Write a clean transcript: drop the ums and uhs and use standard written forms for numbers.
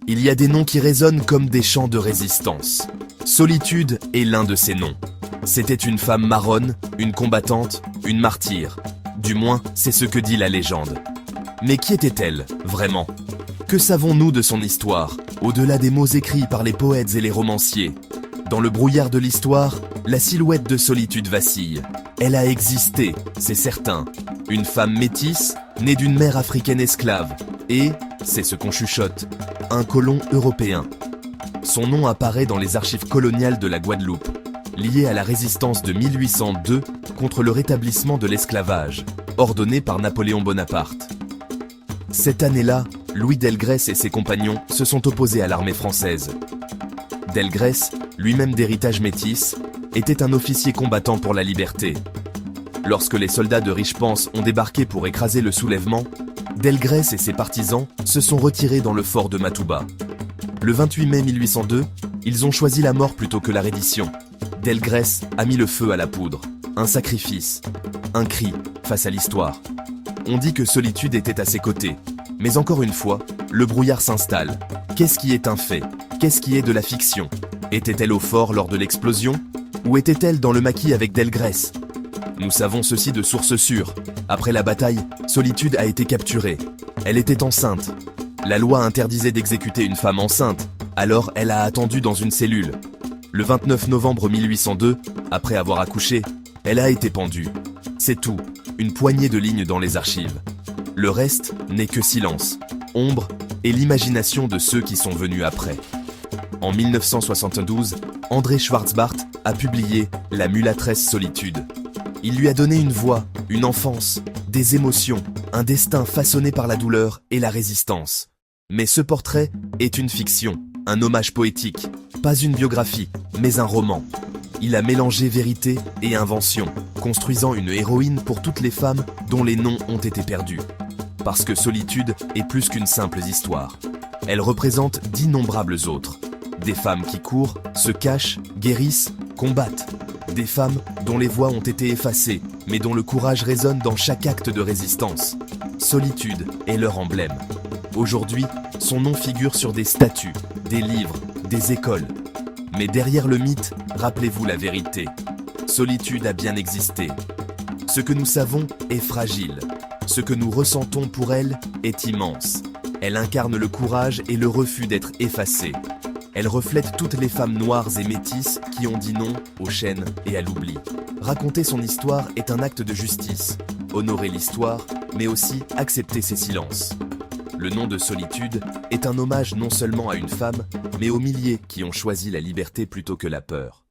Il y a des noms qui résonnent comme des chants de résistance. Solitude est l'un de ces noms. C'était une femme marronne, une combattante, une martyre. Du moins, c'est ce que dit la légende. Mais qui était-elle, vraiment? Que savons-nous de son histoire, au-delà des mots écrits par les poètes et les romanciers? Dans le brouillard de l'histoire, la silhouette de Solitude vacille. Elle a existé, c'est certain. Une femme métisse, née d'une mère africaine esclave. Et, c'est ce qu'on chuchote, un colon européen. Son nom apparaît dans les archives coloniales de la Guadeloupe, lié à la résistance de 1802 contre le rétablissement de l'esclavage, ordonné par Napoléon Bonaparte. Cette année-là, Louis Delgrès et ses compagnons se sont opposés à l'armée française. Delgrès, lui-même d'héritage métis, était un officier combattant pour la liberté. Lorsque les soldats de Richepense ont débarqué pour écraser le soulèvement, Delgrès et ses partisans se sont retirés dans le fort de Matouba. Le 28 mai 1802, ils ont choisi la mort plutôt que la reddition. Delgrès a mis le feu à la poudre. Un sacrifice, un cri face à l'histoire. On dit que Solitude était à ses côtés. Mais encore une fois, le brouillard s'installe. Qu'est-ce qui est un fait? Qu'est-ce qui est de la fiction? Était-elle au fort lors de l'explosion? Ou était-elle dans le maquis avec Delgrès? Nous savons ceci de sources sûres. Après la bataille, Solitude a été capturée. Elle était enceinte. La loi interdisait d'exécuter une femme enceinte, alors elle a attendu dans une cellule. Le 29 novembre 1802, après avoir accouché, elle a été pendue. C'est tout, une poignée de lignes dans les archives. Le reste n'est que silence, ombre et l'imagination de ceux qui sont venus après. En 1972, André Schwarzbart a publié La mulâtresse Solitude. Il lui a donné une voix, une enfance, des émotions, un destin façonné par la douleur et la résistance. Mais ce portrait est une fiction, un hommage poétique, pas une biographie, mais un roman. Il a mélangé vérité et invention, construisant une héroïne pour toutes les femmes dont les noms ont été perdus. Parce que Solitude est plus qu'une simple histoire. Elle représente d'innombrables autres. Des femmes qui courent, se cachent, guérissent, combattent. Des femmes dont les voix ont été effacées, mais dont le courage résonne dans chaque acte de résistance. Solitude est leur emblème. Aujourd'hui, son nom figure sur des statues, des livres, des écoles. Mais derrière le mythe, rappelez-vous la vérité. Solitude a bien existé. Ce que nous savons est fragile. Ce que nous ressentons pour elle est immense. Elle incarne le courage et le refus d'être effacée. Elle reflète toutes les femmes noires et métisses qui ont dit non aux chaînes et à l'oubli. Raconter son histoire est un acte de justice. Honorer l'histoire, mais aussi accepter ses silences. Le nom de Solitude est un hommage non seulement à une femme, mais aux milliers qui ont choisi la liberté plutôt que la peur.